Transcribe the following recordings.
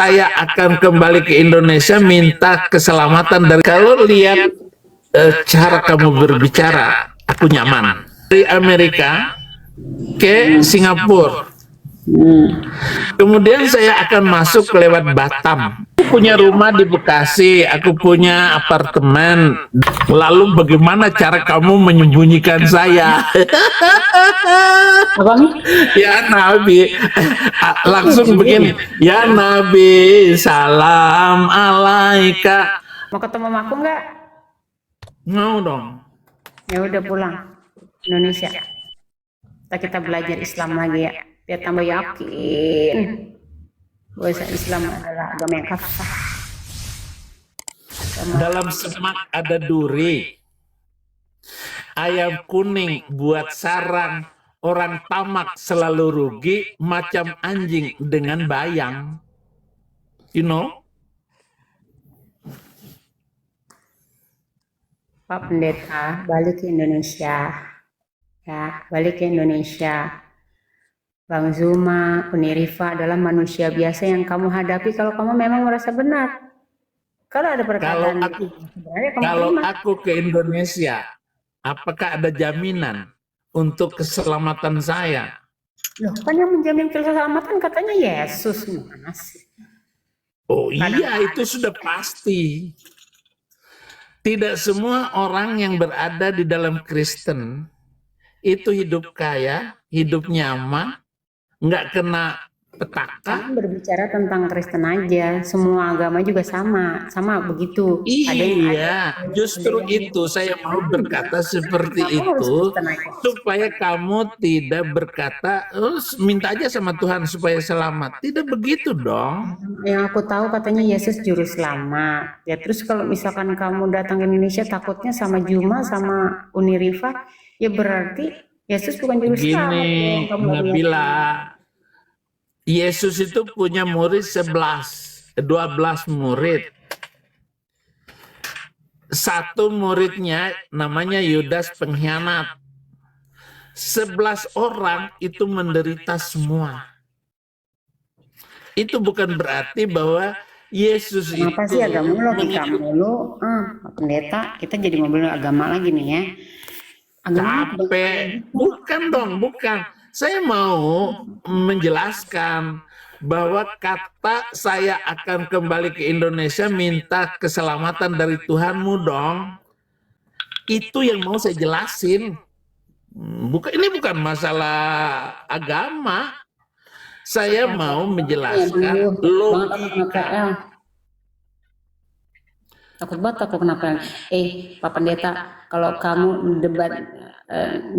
saya akan kembali ke Indonesia minta keselamatan dari kalau lihat cara kamu berbicara, aku nyaman. Dari Amerika ke Singapura. Kemudian saya akan masuk lewat Batam. Aku punya rumah di Bekasi, aku punya apartemen. Lalu bagaimana cara kamu menyembunyikan saya? Apa nih? Ya Nabi, langsung begini. Ya Nabi, salam alaika. Mau ketemu sama aku nggak? Mau dong. Ya udah pulang Indonesia. Kita belajar Islam lagi ya, biar tambah yakin bahwa Islam adalah agama yang kafah. Dalam semak ada duri. Ayam kuning buat sarang, orang tamak selalu rugi, macam anjing dengan bayang. You know? Pak Pendeta, balik ke Indonesia. Ya, balik ke Indonesia. Bang Zuma, Uni Rifa adalah manusia biasa yang kamu hadapi kalau kamu memang merasa benar. Kalau ada perkataan sebenarnya kamu Kalau terima. aku ke Indonesia, apakah ada jaminan untuk keselamatan saya? Loh, kan yang menjamin keselamatan katanya Yesus, Mas. Oh iya, itu sudah pasti. Tidak semua orang yang berada di dalam Kristen itu hidup kaya, hidup nyaman, nggak kena petaka. Kamu berbicara tentang Kristen aja, semua agama juga sama begitu. Iya, justru itu saya mau berkata seperti itu supaya kamu tidak berkata, oh, minta aja sama Tuhan supaya selamat. Tidak begitu dong. Yang aku tahu katanya Yesus juru selamat. Ya terus kalau misalkan kamu datang ke Indonesia takutnya sama Juma sama Uni Rifa, ya berarti Yesus bukan juru selamat. Gini, Nabila, Yesus itu punya murid 12 murid. Satu muridnya namanya Yudas pengkhianat. 11 orang itu menderita semua. Itu bukan berarti bahwa Yesus itu... Kenapa sih agama logika mulu? Pendeta, kita jadi ngobrol agama lagi nih ya. Capek. Bukan dong, bukan. Saya mau menjelaskan bahwa kata saya akan kembali ke Indonesia minta keselamatan dari Tuhanmu dong. Itu yang mau saya jelasin. Ini bukan masalah agama. Saya mau menjelaskan logika. Takut banget aku kenapa? Pak Pendeta, kalau kamu debat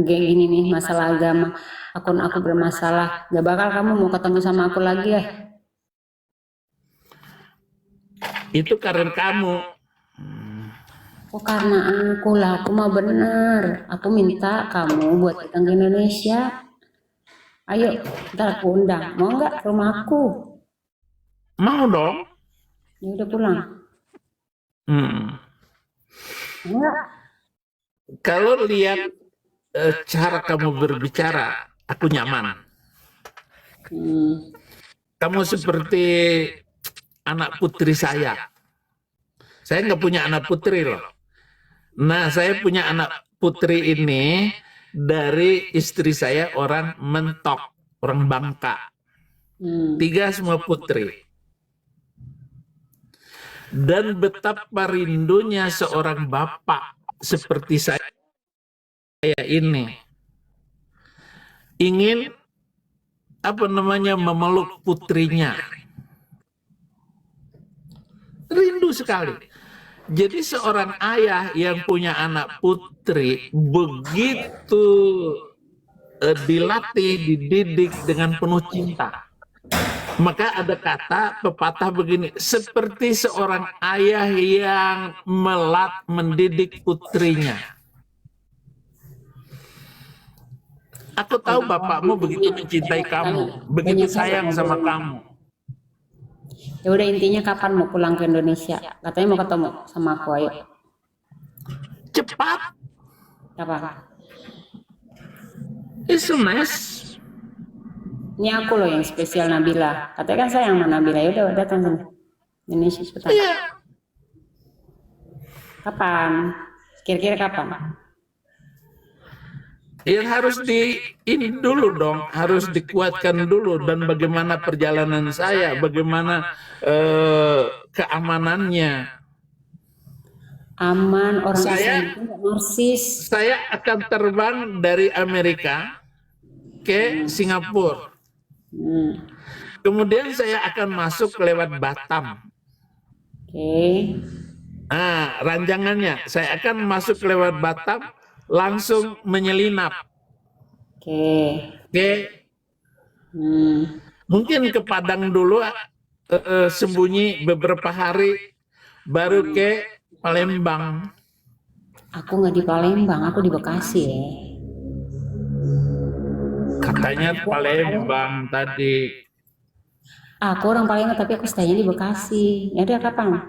gini nih masalah agama, akun aku bermasalah, gak bakal kamu mau ketemu sama aku lagi ya? Itu karena kamu. Oh karena aku lah, aku mau bener. Aku minta kamu buat datang ke Indonesia. Ayo, ntar aku undang. Mau nggak ke rumah aku? Mau dong. Ya udah pulang. Enggak. Kalau lihat cara kamu berbicara, aku nyaman. Kamu seperti anak putri saya. Saya nggak punya anak putri loh. Nah, saya punya anak putri ini dari istri saya orang Mentok, orang Bangka. 3 semua putri. Dan betapa rindunya seorang bapak seperti saya ini ingin memeluk putrinya. Rindu sekali. Jadi seorang ayah yang punya anak putri begitu dilatih, dididik dengan penuh cinta. Maka ada kata pepatah begini, seperti seorang ayah yang mendidik putrinya. Aku tahu bapakmu begitu mencintai kamu, begitu sayang sama kamu. Ya udah intinya kapan mau pulang ke Indonesia? Katanya mau ketemu sama aku, ayo. Cepat. Apa? It's so nice. Ini aku loh yang spesial Nabila. Katanya kan saya yang sama Nabila. Ya udah datang sini. Indonesia cepetan. Iya. Kapan? Kira-kira kapan? Ya harus ini dulu dong, harus dikuatkan dulu. Dan bagaimana perjalanan saya, bagaimana keamanannya. Aman, orang Islam Saya itu nggak narsis. saya akan terbang dari Amerika ke Singapura. Kemudian saya akan masuk lewat Batam. Oke. Nah, ranjangannya saya akan masuk lewat Batam, langsung menyelinap Oke. ke mungkin ke Padang dulu, sembunyi beberapa hari, baru ke Palembang. Aku nggak di Palembang, aku di Bekasi ya. Katanya Palembang tadi. Aku orang Palembang tapi aku stay-nya di Bekasi. Ya udah kapan?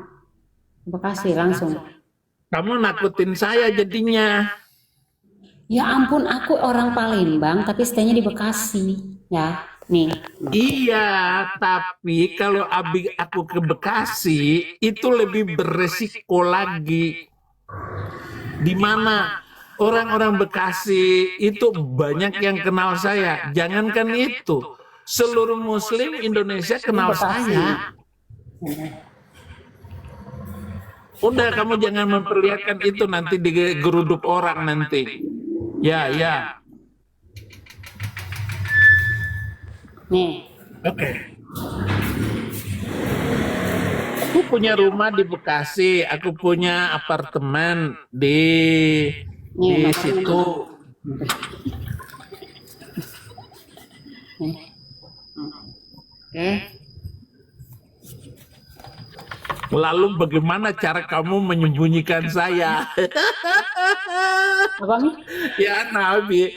Bekasi langsung. Kamu nakutin saya jadinya. Ya ampun, aku orang Palembang tapi stay-nya di Bekasi. Ya, nih. Iya, tapi kalau aku ke Bekasi itu lebih beresiko lagi. Di mana orang-orang Bekasi itu banyak yang kenal saya. Jangankan itu, seluruh Muslim Indonesia kenal saya. Udah, kamu jangan memperlihatkan itu, nanti digeruduk orang nanti. Ya. Nih. Oke. Aku punya rumah di Bekasi, aku punya apartemen di situ. Oke. Lalu bagaimana cara kamu menyembunyikan saya? Apa nih? Ya Nabi,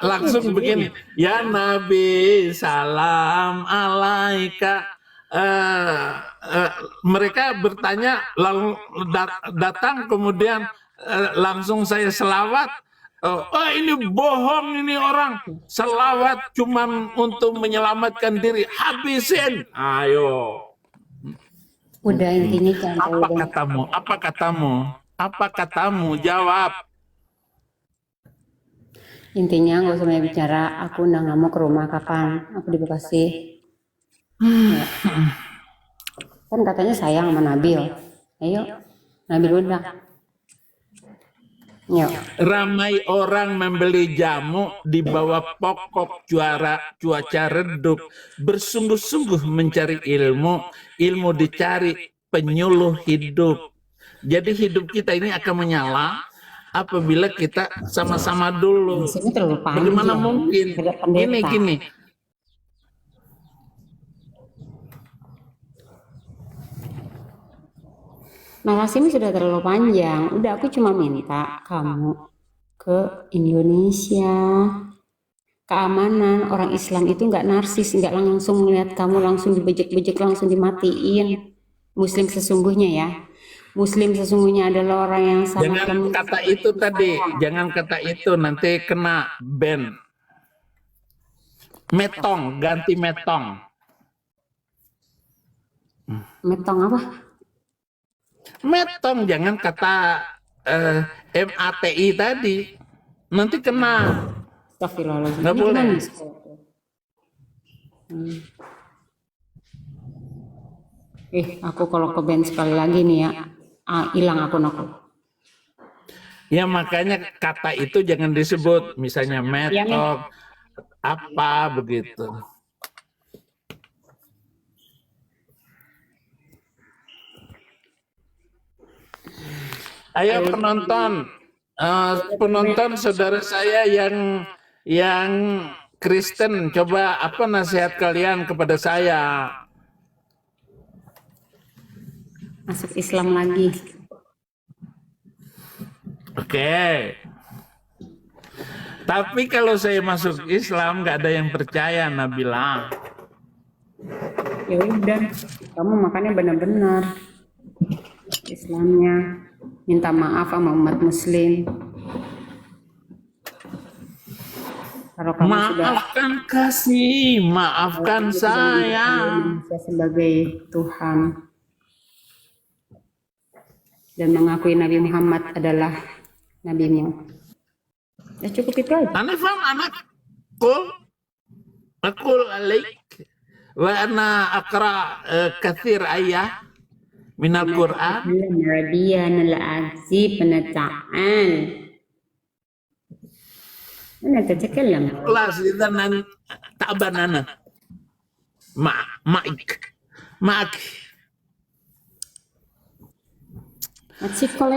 langsung begini. Ya Nabi, salam alaika. Mereka bertanya, lalu datang, kemudian langsung saya selawat. Oh ini bohong, ini orang selawat cuman untuk menyelamatkan diri. Habisin, ayo. Udah intinya jangan Apa katamu? Apa katamu? Apa katamu? Jawab. Intinya nggak usah banyak bicara. Aku udah nggak mau ke rumah kapan. Aku di Bekasi. Ya. Kan katanya sayang sama Nabil. Ayo, Nabil udah. Yuk. Ramai orang membeli jamu di bawah pokok cuaca redup, bersungguh-sungguh mencari ilmu dicari penyuluh hidup. Jadi hidup kita ini akan menyala apabila kita sama-sama dulu. Ini terlalu panjang. Bagaimana mungkin? Gini. Narasi ini sudah terlalu panjang. Udah aku cuma minta kamu ke Indonesia. Keamanan orang Islam itu nggak narsis, nggak langsung melihat kamu langsung dibejek-bejek, langsung dimatiin. Muslim sesungguhnya ya. Muslim sesungguhnya adalah orang yang sangat Jangan kata itu tadi, jangan kata itu, nanti kena ban. Metong, ganti metong. Metong apa? Metong, jangan kata MATI tadi. Nanti kena. Astagfirullahaladzim. Nggak boleh. Aku kalau ke band sekali lagi nih ya, hilang akun aku. Ya makanya kata itu jangan disebut. Misalnya metong, apa begitu. Ayo penonton saudara saya yang Kristen, coba apa nasihat kalian kepada saya? Masuk Islam lagi. Oke. Tapi kalau saya masuk Islam nggak ada yang percaya, Nabila. Ya udah, kamu makannya benar-benar Islamnya. Minta maaf sama umat Muslim. Kalau kamu sudah Maafkan kasih, maafkan saya. manusia sebagai Tuhan dan mengakui Nabi Muhammad adalah nabimu. Ya cukup itu aja. Ana faham anakku, aqul alaik wa ana aqra kathir ayah min al-Quran. Arabian al-azib penataan. Mana تتكلم Kelas idan ta'ban ana. Ma'ak.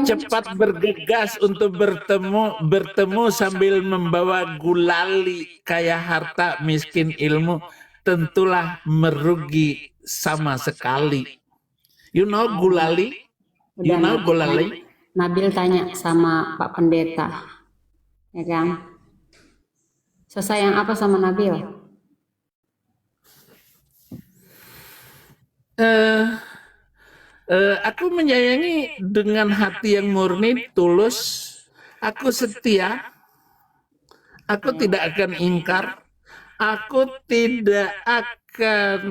Cepat bergegas untuk bertemu sambil membawa gulali, kaya harta miskin ilmu, tentulah merugi sama sekali. You know gulali? You know gulali? Nabil tanya sama Pak Pendeta, ya kan? Sesayang apa sama Nabil? Aku menyayangi dengan hati yang murni, tulus. Aku setia. Aku tidak akan ingkar. Aku tidak akan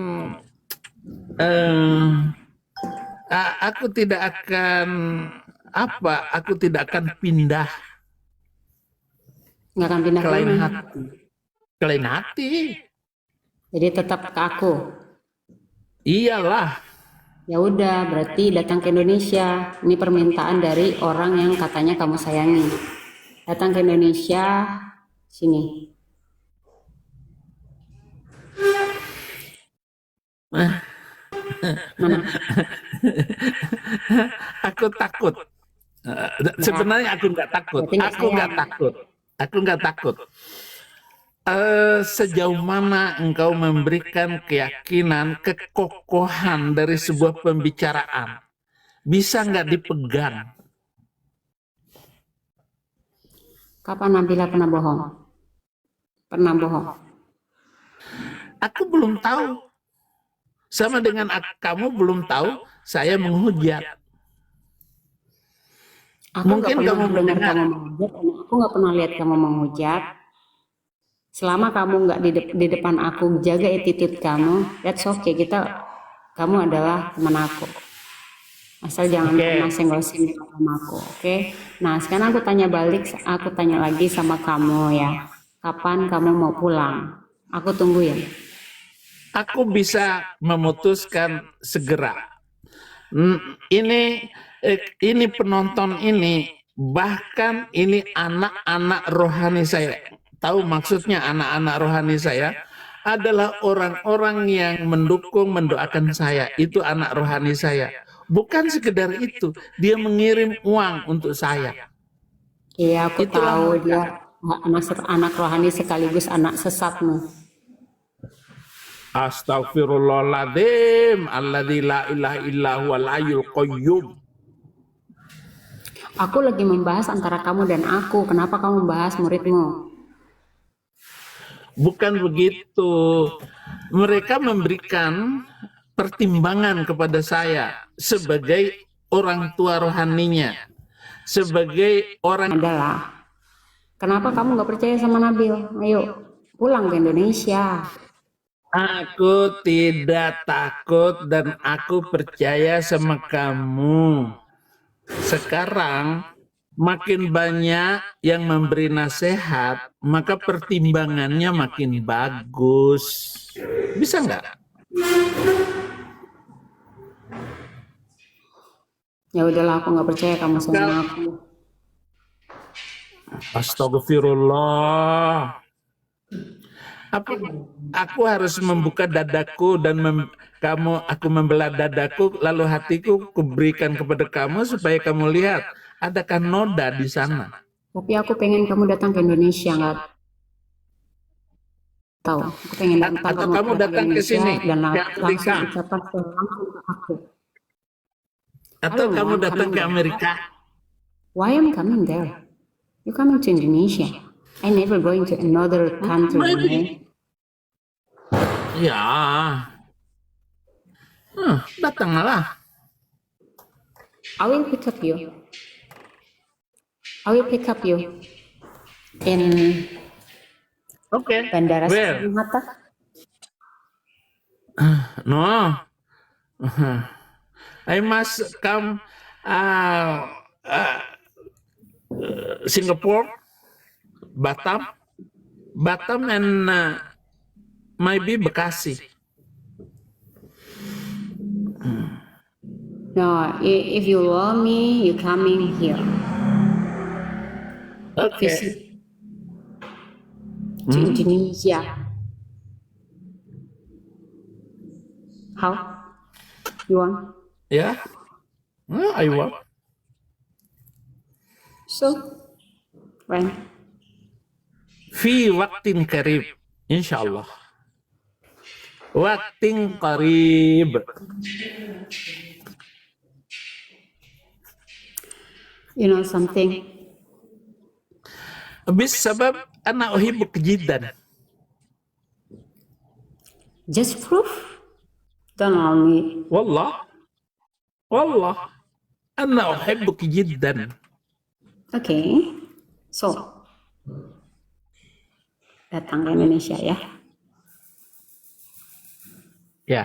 aku tidak akan Aku tidak akan pindah Nggak akan pindah ke lain kemana? hati. Ke lain hati. Jadi tetap ke aku. Iyalah. Ya udah, berarti datang ke Indonesia. Ini permintaan dari orang yang katanya kamu sayangi. Datang ke Indonesia, sini. Mana? Aku takut. Sebenarnya aku nggak takut. Berarti nggak Aku nggak sayang. takut. Aku nggak takut. Sejauh mana engkau memberikan keyakinan, kekokohan dari sebuah pembicaraan, bisa nggak dipegang? Kapan Nabila pernah bohong? Pernah bohong. Aku belum tahu. Sama dengan kamu belum tahu, saya menghujat. Aku Mungkin nggak pernah kamu dengar mendengar. kamu menghujat, dan aku nggak pernah lihat kamu menghujat. Selama kamu nggak di depan aku jaga attitude kamu, that's okay. Kamu adalah teman aku. Asal jangan pernah senggol-senggol sama aku, oke? Nah, sekarang aku tanya lagi sama kamu ya. Kapan kamu mau pulang? Aku tungguin. Aku bisa memutuskan segera. Ini penonton ini, bahkan ini anak-anak rohani saya. Tahu maksudnya anak-anak rohani saya? Adalah orang-orang yang mendukung, mendoakan saya. Itu anak rohani saya. Bukan sekedar itu, dia mengirim uang untuk saya. Iya, aku Itulah tahu mereka. dia anak rohani sekaligus anak sesatmu. Astagfirullahaladzim, alladzi la ilaha illa huwal hayyul qayyum. Aku lagi membahas antara kamu dan aku. Kenapa kamu membahas muridmu? Bukan begitu. Mereka memberikan pertimbangan kepada saya sebagai orang tua rohaninya, sebagai orang. Adalah, kenapa kamu nggak percaya sama Nabil? Ayo, pulang ke Indonesia. Aku tidak takut dan aku percaya sama kamu. Sekarang makin banyak yang memberi nasihat, maka pertimbangannya makin bagus. Bisa nggak? Ya udahlah, aku nggak percaya kamu sama aku. Astagfirullah. Aku harus membuka dadaku dan aku membelah dadaku, lalu hatiku kuberikan kepada kamu supaya kamu lihat adakah noda di sana. Tapi aku pengen kamu datang ke Indonesia, nggak tahu. Aku pengen Atau kamu datang ke sini, dan ke langsung Amerika. ucapan langsung ke aku. Atau Halo, kamu I'm datang coming ke there. Amerika. Why I'm coming there? You coming to Indonesia? I never going to another country. Maybe. Ya, datanglah. I will pick up you. I will pick up you in Okay. Bandara Where? Soekarno-Hatta. No. I must come uh, uh, Singapore, Batam, and maybe Bekasi. No, if you love me, you coming here. Okay. Visit to Indonesia. How? You want? Yeah. I want. So, when? Fi waktin qarib, insyaallah. Waktin qarib. You know something? Bisabab ana uhibbuk jiddan. Just proof. Don't allow me. Wallah, ana uhibbuk jiddan. Okay. So, datang ke Indonesia ya. Ya.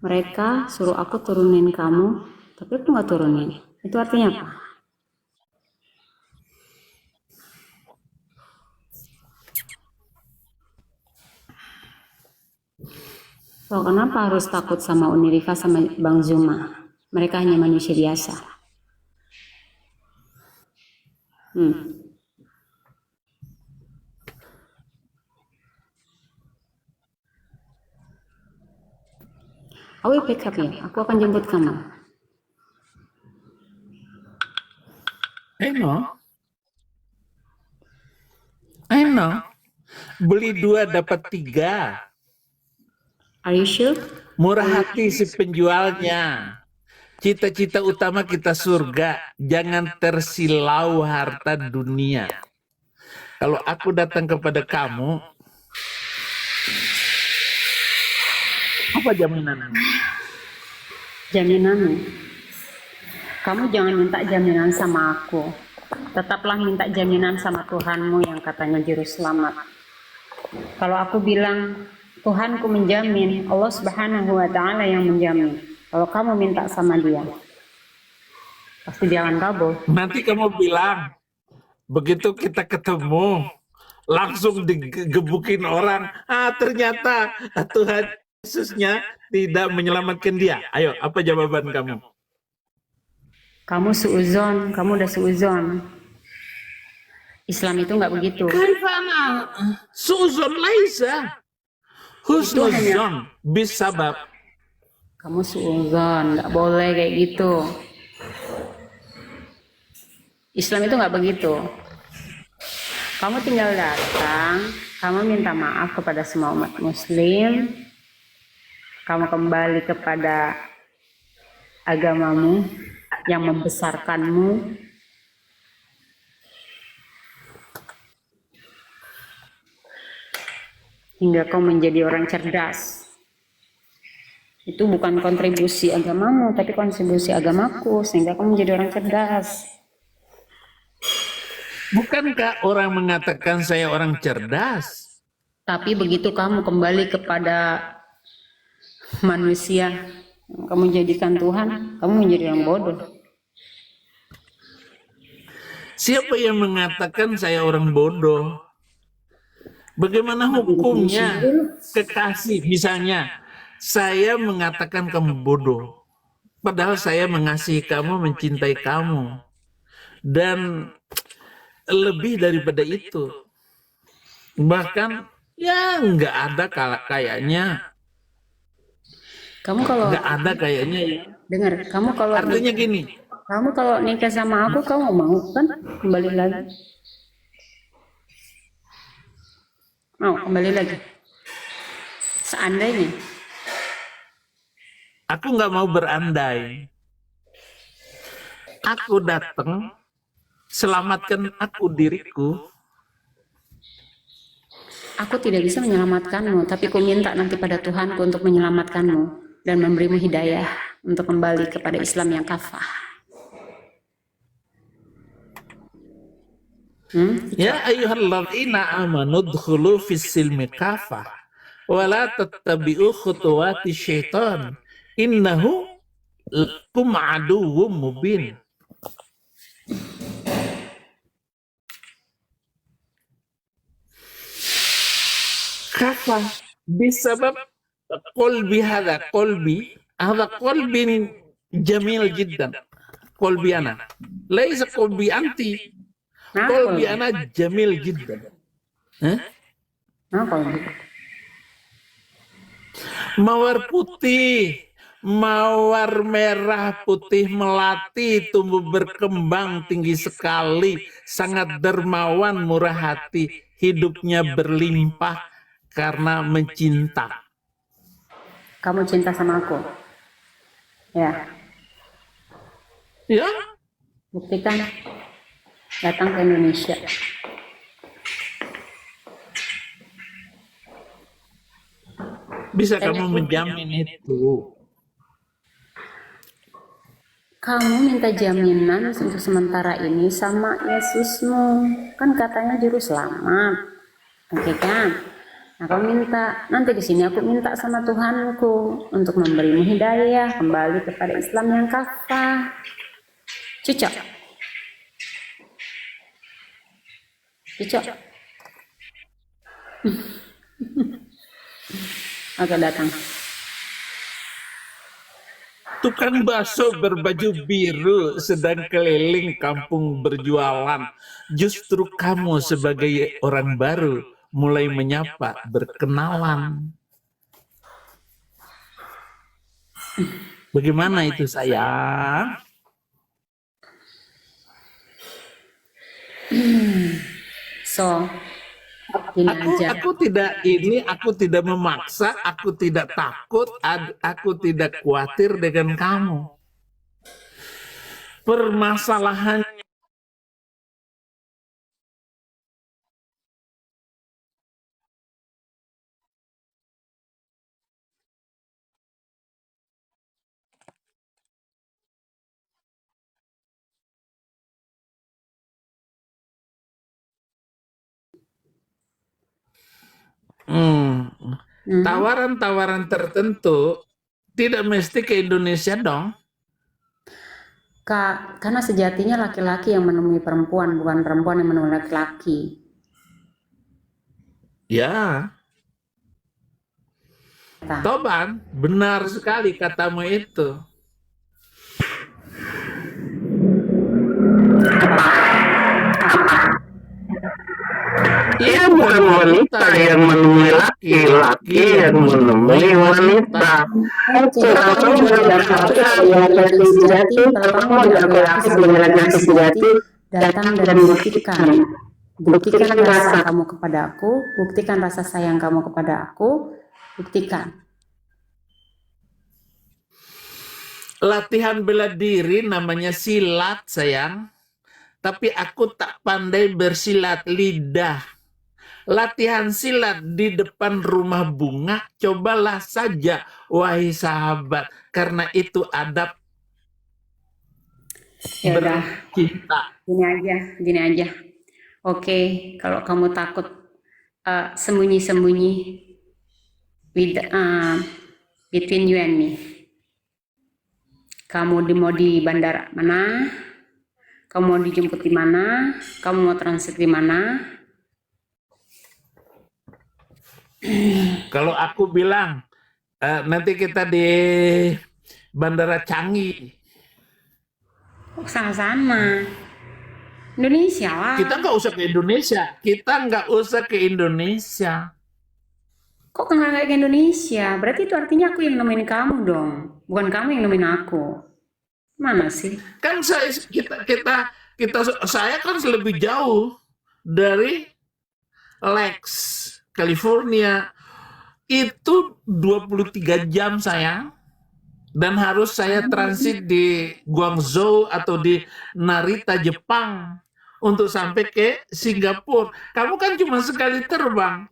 Mereka suruh aku turunin kamu, tapi aku nggak turunin. Itu artinya apa? So, kenapa harus takut sama Unirifa sama Bang Zuma? Mereka hanya manusia biasa. I will pick up ya. Aku akan jemput kamu. I know. Beli 2 dapat 3. Are you sure? Murah hati si penjualnya. Cita-cita utama kita surga. Jangan tersilau harta dunia. Kalau aku datang kepada kamu, apa jaminanmu? Jaminanmu. Kamu jangan minta jaminan sama aku. Tetaplah minta jaminan sama Tuhanmu yang katanya juru selamat. Kalau aku bilang Tuhanku menjamin, Allah Subhanahu wa Ta'ala yang menjamin. Kalau kamu minta sama Dia, pasti jangan kabur. Nanti kamu bilang, begitu kita ketemu, langsung digebukin orang. Ternyata Tuhan Yesusnya tidak menyelamatkan dia. Ayo, apa jawaban kamu? Kamu suuzon, kamu udah suuzon. Islam itu nggak begitu. Kaifana suuzon laisa. Husnuzon bisabab. Kamu suuzon, nggak boleh kayak gitu. Islam itu nggak begitu. Kamu tinggal datang, kamu minta maaf kepada semua umat muslim, kamu kembali kepada agamamu yang membesarkanmu, hingga kau menjadi orang cerdas. Itu bukan kontribusi agamamu, tapi kontribusi agamaku, sehingga kau menjadi orang cerdas. Bukankah orang mengatakan saya orang cerdas? Tapi begitu kamu kembali kepada manusia, kamu jadikan Tuhan, kamu menjadi orang bodoh. Siapa yang mengatakan saya orang bodoh? Bagaimana hukumnya? Kekasih misalnya, saya mengatakan kamu bodoh, padahal saya mengasihi kamu, mencintai kamu, dan lebih daripada itu. Bahkan ya nggak ada kayaknya. Kamu kalau Nggak ada kayaknya ya. dengar, Artinya gini. kamu kalau nikah sama aku, kamu mau kan kembali lagi? Mau kembali lagi? Seandainya Aku nggak mau berandai. Aku datang, selamatkan aku diriku. aku tidak bisa menyelamatkanmu, tapi ku minta nanti pada Tuhanku untuk menyelamatkanmu dan memberimu hidayah untuk kembali kepada Islam yang kafah. Ya ayyuhalladzina amanu dkhulu fis silmi kafah wa la tattabi'u khutuwati syaitan innahu lakum aduwwum mubin. Kafah bisabab qalbi hadha qalbin jamil jiddan. Qalbi ana laisa qalbi anti, Nah, qalbi kalau ana jamil jiddan. Hah? nah kalau gitu. Mawar putih, mawar merah putih melati, tumbuh berkembang tinggi sekali, sangat dermawan, murah hati, hidupnya berlimpah karena mencinta. Kamu cinta sama aku, ya? Ya, Buktikan, datang ke Indonesia. bisa kamu menjamin itu? Kamu minta jaminan untuk sementara ini sama Yesusmu. Kan katanya juru selamat. Oke kan? Nah, kamu minta, nanti di sini aku minta sama Tuhanku untuk memberimu hidayah kembali kepada Islam yang kafah. Cocok? Cocok? Oke, datang. Tukang bakso berbaju biru sedang keliling kampung berjualan. Justru kamu sebagai orang baru mulai menyapa, berkenalan. Bagaimana itu sayang? So, gini aja. Aku tidak memaksa, aku tidak takut, aku tidak khawatir dengan kamu. Permasalahan tawaran-tawaran tertentu tidak mesti ke Indonesia dong. Kak, karena sejatinya laki-laki yang menemui perempuan, bukan perempuan yang menemui laki-laki. Ya, Nah, Toban, benar sekali katamu itu. Ia bukan wanita yang menemui laki, laki yang menemui wanita. kalau kamu juga laki-laki sejati, kalau kamu adalah laki-laki sebagai laki-laki sejati, datang dan buktikan. Buktikan rasa kamu kepada aku, buktikan rasa sayang kamu kepada aku, buktikan. Latihan bela diri namanya silat, sayang. Tapi aku tak pandai bersilat lidah. Latihan silat di depan rumah bunga, cobalah saja, wahai sahabat. Karena itu adab Ya udah, bercinta. gini aja. Oke, kalau kamu takut sembunyi-sembunyi between you and me. Kamu mau di bandara mana? Kamu mau dijemput di mana? Kamu mau transit di mana? Kalau aku bilang, nanti kita di Bandara Canggih. Sama-sama. Indonesia lah. Kita nggak usah ke Indonesia. Kita nggak usah ke Indonesia. Kok nggak ke Indonesia? Berarti itu artinya aku yang nemuin kamu dong. Bukan kamu yang nemuin aku. Mana sih? Kan saya kan lebih jauh dari Lex, California. Itu 23 jam sayang. Dan harus saya transit di Guangzhou atau di Narita, Jepang untuk sampai ke Singapura. Kamu kan cuma sekali terbang.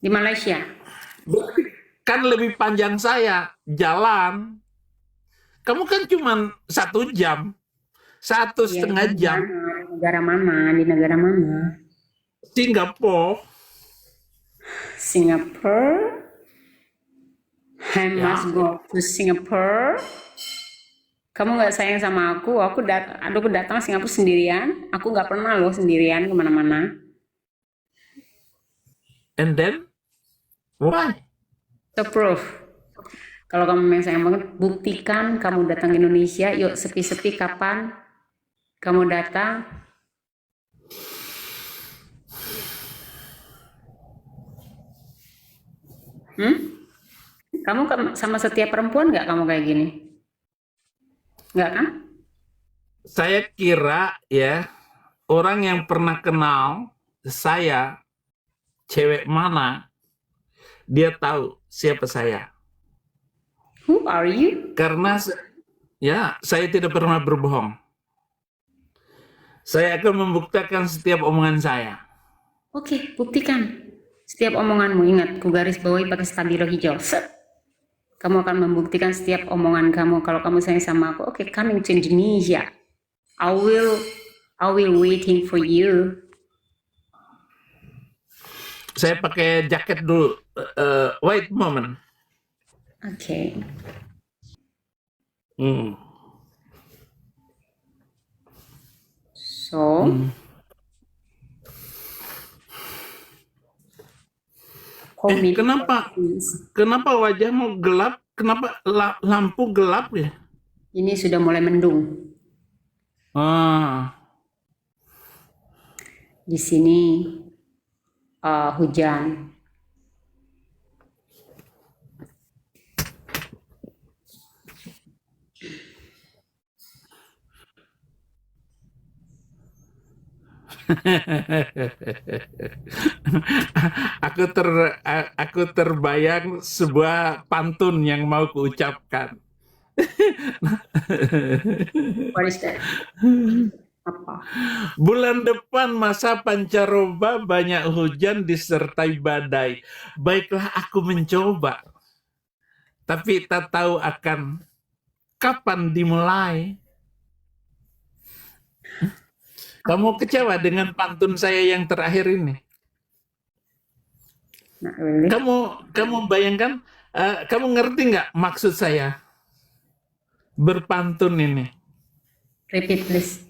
Di Malaysia. Kan lebih panjang saya jalan. Kamu kan cuma 1 jam, 1,5 jam. negara mana? Di negara mana? Singapura. Singapore. I must Ya, go to Singapore. Kamu nggak sayang sama aku? Aku datang Singapura sendirian. Aku nggak pernah loh sendirian kemana-mana. and then why? So proof. Kalau kamu memang sayang banget, buktikan kamu datang ke Indonesia. Yuk sepi-sepi kapan kamu datang? Kamu sama setiap perempuan nggak kamu kayak gini? Nggak kan? Saya kira ya orang yang pernah kenal saya, cewek mana, dia tahu siapa saya. Who are you? Karena ya saya tidak pernah berbohong. Saya akan membuktikan setiap omongan saya. Oke, buktikan. Setiap omonganmu, ingat, ku garis bawahi pakai stabilo hijau. Set. Kamu akan membuktikan setiap omongan kamu. Kalau kamu sayang sama aku, oke, coming to Indonesia. I will waiting for you. Saya pakai jaket dulu. Wait moment. Oke. So, Kenapa wajahmu gelap? Kenapa lampu gelap ya? Ini sudah mulai mendung. Di sini hujan. Aku terbayang sebuah pantun yang mau kuucapkan. What is that? Apa? Bulan depan masa pancaroba, banyak hujan disertai badai. Baiklah aku mencoba, tapi tak tahu akan kapan dimulai. Kamu kecewa dengan pantun saya yang terakhir ini? Not really. Kamu bayangkan, kamu ngerti nggak maksud saya berpantun ini? Repeat please.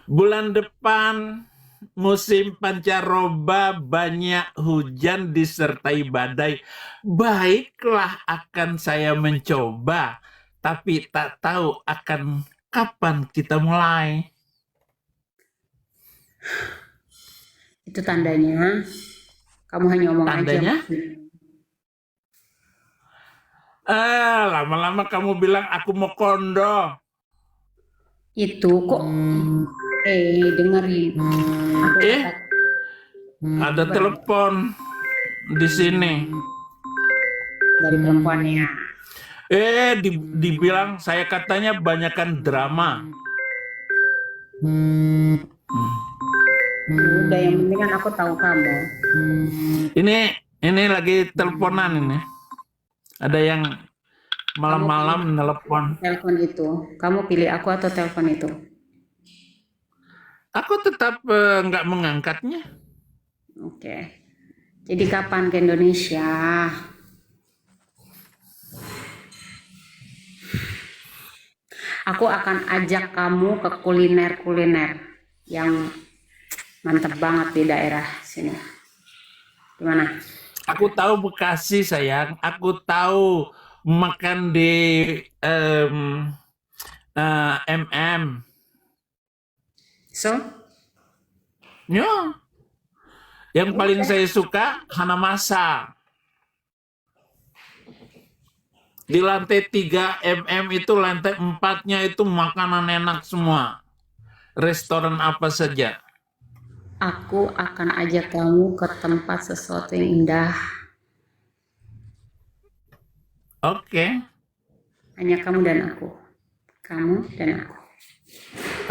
Bulan depan musim pancaroba, banyak hujan disertai badai. Baiklah akan saya mencoba, tapi tak tahu akan kapan kita mulai. Itu tandanya kamu hanya omong Tandanya? aja. Lama-lama kamu bilang aku mau kondo. Itu kok dengerin. Ada telepon di sini. Dari perempuannya. Dibilang saya katanya banyakan drama. Udah, yang penting kan aku tahu kamu. Ini lagi teleponan ini. Ada yang malam-malam telepon. Telepon itu, kamu pilih aku atau telepon itu? Aku tetap nggak mengangkatnya. Oke. Jadi kapan ke Indonesia? Aku akan ajak kamu ke kuliner-kuliner yang mantap banget di daerah sini. Gimana? Aku tahu Bekasi sayang. Aku tahu makan di MM. So? Ya. Yang paling saya suka Hanamasa. Di lantai 3 MM itu, lantai 4-nya itu makanan enak semua. Restoran apa saja. Aku akan ajak kamu ke tempat sesuatu yang indah. Oke. Hanya kamu dan aku. Kamu dan aku.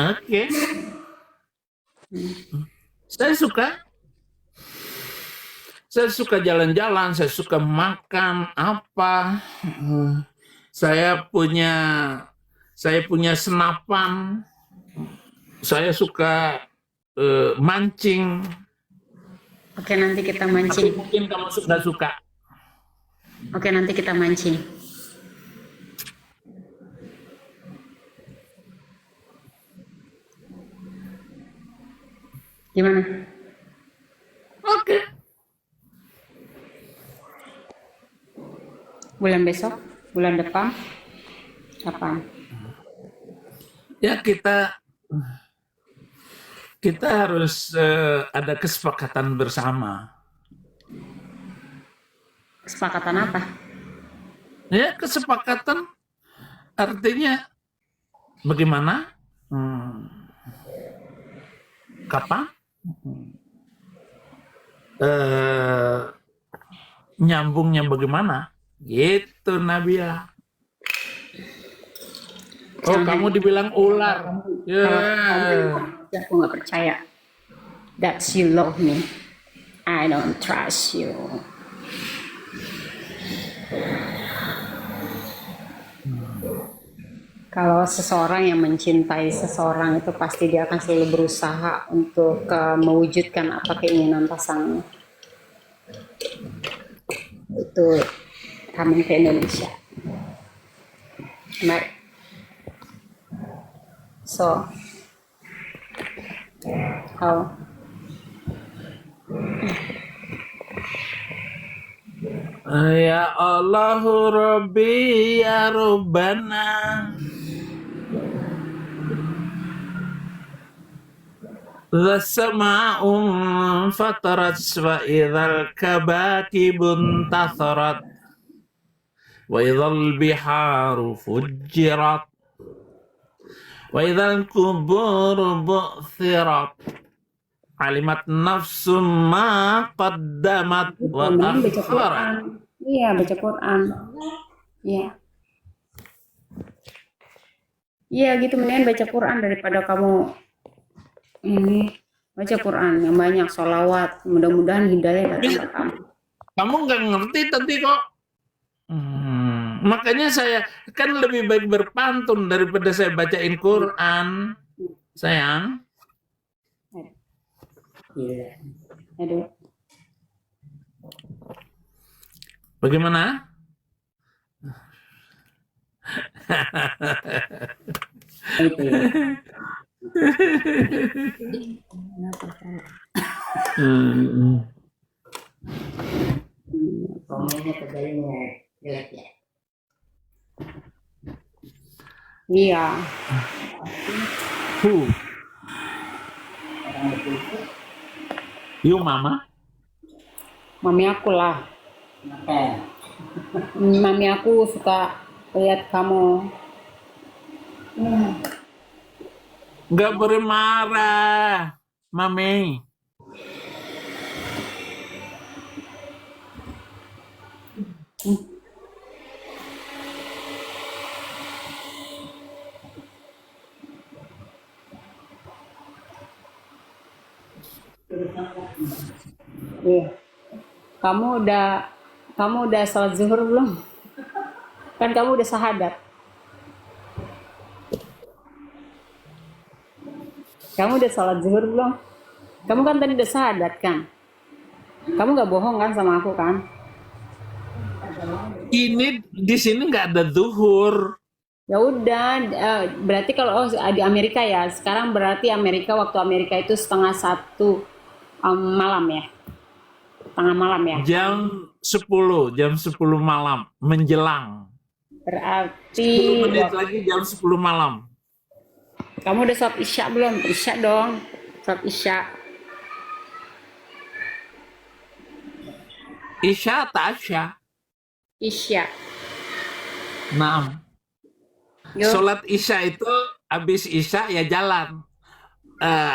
Oke. Saya suka. Saya suka jalan-jalan, saya suka makan apa. Saya punya senapan Saya suka mancing. Oke, nanti kita Tapi mancing. mungkin kamu nggak suka. Oke, nanti kita mancing. Gimana? Oke. Bulan besok? Bulan depan? Kapan? Ya kita harus ada kesepakatan bersama. Kesepakatan apa? Ya, kesepakatan artinya bagaimana? Kapan? Nyambungnya bagaimana? Gitu, Nabila. Oh, kamu dibilang ular. Ya. Aku nggak percaya. That's you love me. I don't trust you. Kalau seseorang yang mencintai seseorang itu pasti dia akan selalu berusaha untuk mewujudkan apa keinginan pasangannya. Itu coming ke Indonesia. Right. So, how? Ya Allahu Rabbi ya Rabbana. As-sama'u fatarat wa idzal kabakibun tatharat wa idzal biharu fujjirat wa idzal kuburu bu'thirat alimat nafsum ma qaddamat wa akharat. Iya, baca Quran. Iya. Iya gitu, mendingan baca Quran daripada kamu ini baca Quran yang banyak, sholawat, mudah-mudahan hidayah datang ke kamu. Kamu nggak ngerti tadi kok. Makanya saya kan lebih baik berpantun daripada saya bacain Quran, sayang. Aduh. Bagaimana? Komennya kebayangnya jelek ya. Iya. Who? You mama? Mami aku lah. Mami aku suka lihat kamu. Nggak boleh marah, mami. Iya. Kamu udah salat zuhur belum? Kan kamu udah syahadat. Kamu udah salat zuhur belum? Kamu kan tadi udah syahadat kan? Kamu nggak bohong kan sama aku kan? Ini di sini nggak ada zuhur. Ya udah, berarti kalau di Amerika ya, sekarang berarti waktu Amerika itu 12:30 malam ya, tengah malam ya. Jam 10 malam menjelang. Berarti 10 menit lagi jam 10 malam. kamu udah sholat isya belum? Isya dong, sholat isya. Isya tak Asya. Isya. Nah, Yo. sholat isya itu habis isya ya jalan.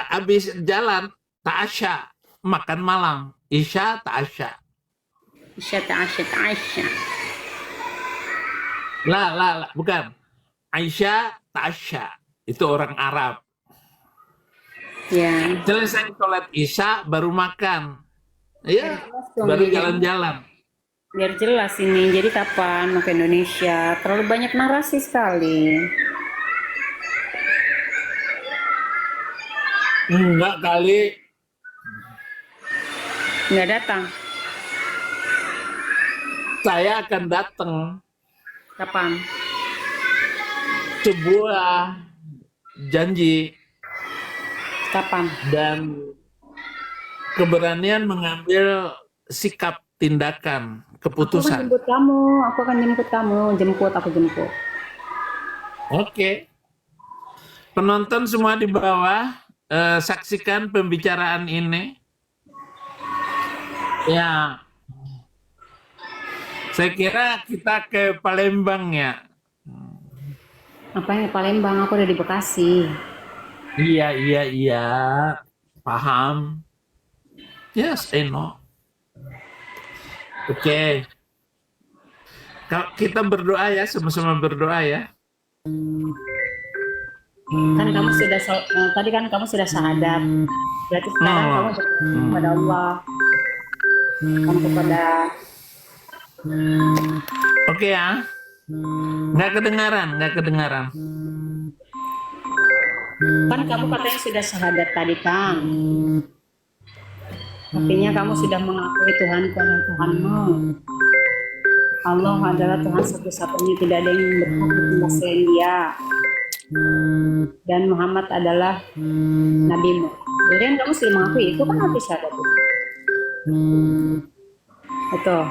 Habis jalan tak Asya, makan malam. Isya tak Asya. Isya ta'asya. Lah, bukan. Aisyah Tasya. Itu orang Arab. Ya. Selesai sholat isya baru makan. Ya, baru jalan-jalan. Biar jelas ini. Jadi kapan mau ke Indonesia? Terlalu banyak narasi sekali. Enggak kali. Nggak datang. Saya akan datang. Kapan? Sebuah janji Kapan? dan keberanian mengambil sikap, tindakan, Aku akan keputusan. jemput kamu. Aku akan jemput kamu. Aku jemput. Oke. Penonton semua di bawah, saksikan pembicaraan ini. Ya, saya kira kita ke Palembang ya. Apa yang Palembang? Aku udah di Bekasi. Iya. Paham. Yes, I know. Oke. Kalau kita berdoa ya, sama-sama berdoa ya. Kan kamu sudah tadi kan kamu sudah syahadat. Berarti sekarang kamu berdoa kepada Allah, bukan kepada Oke ya. Nggak kedengaran. kan kamu katanya sudah syahadat tadi, Kang. Artinya kamu sudah mengakui Tuhanku adalah Tuhanmu. Allah adalah Tuhan satu-satunya, tidak ada yang berhak disembah selain Dia. Dan Muhammad adalah nabimu. Jadi kan kamu sudah mengakui itu kan arti syahadat itu. Betul.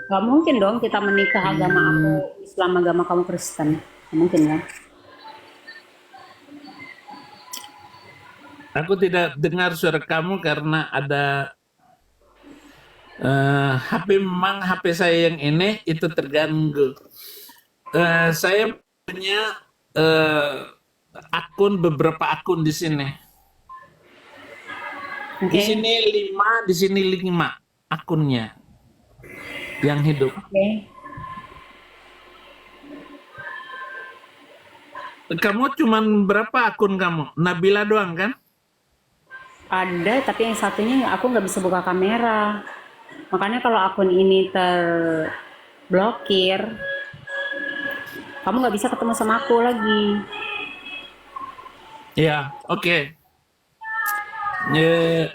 Gak mungkin dong kita menikah agama aku Islam, agama kamu Kristen. Gak mungkin kan? Aku tidak dengar suara kamu karena ada HP saya yang ini itu terganggu. Saya punya beberapa akun di sini. Di Oke. sini 5 akunnya yang hidup. Oke. Kamu cuman berapa akun kamu? Nabila doang kan? Ada, tapi yang satunya aku nggak bisa buka kamera. Makanya kalau akun ini terblokir, kamu nggak bisa ketemu sama aku lagi. Ya, oke.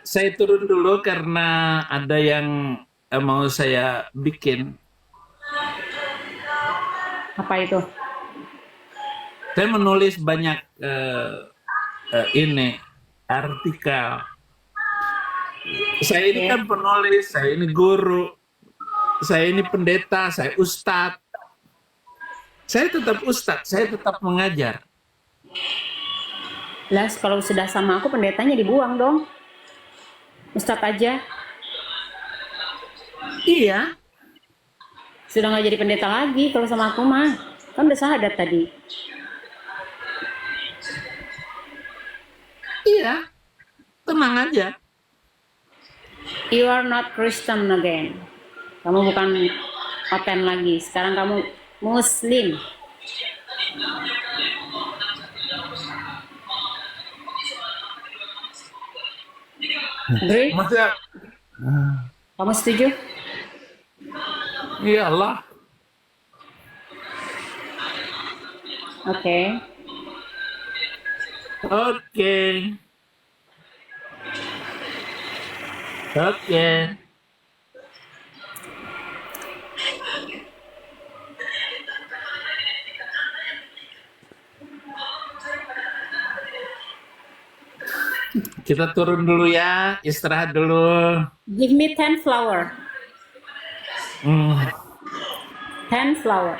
Saya turun dulu karena ada yang mau saya bikin. Apa itu? Saya menulis banyak ini artikel. Saya ini kan penulis, saya ini guru, saya ini pendeta, saya ustadz. Saya tetap ustadz, saya tetap mengajar. Lah, kalau sudah sama aku pendetanya dibuang dong. Ustadz aja. Iya, Sudah nggak jadi pendeta lagi kalau sama aku mah. Kan udah syahadat tadi. iya, tenang aja. You are not Christian again. Kamu bukan oten lagi. Sekarang kamu Muslim. Agree? Masa, Kamu setuju? iyalah. Oke. Oke. Oke. Kita turun dulu ya, istirahat dulu. Give me 10 flower. Hmm. 10 flower.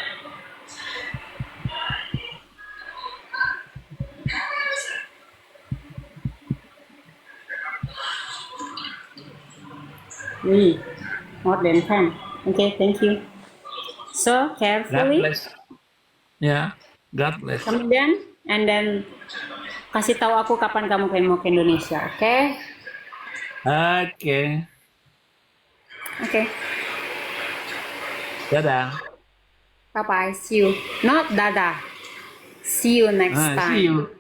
More than 10. Okay, thank you. So God carefully, bless. Ya, God bless. kemudian, and then kasih tahu aku kapan kamu mau ke Indonesia, oke? Oke. Oke. Dadah. Bye bye. See you. Not dadah. See you next See time. you.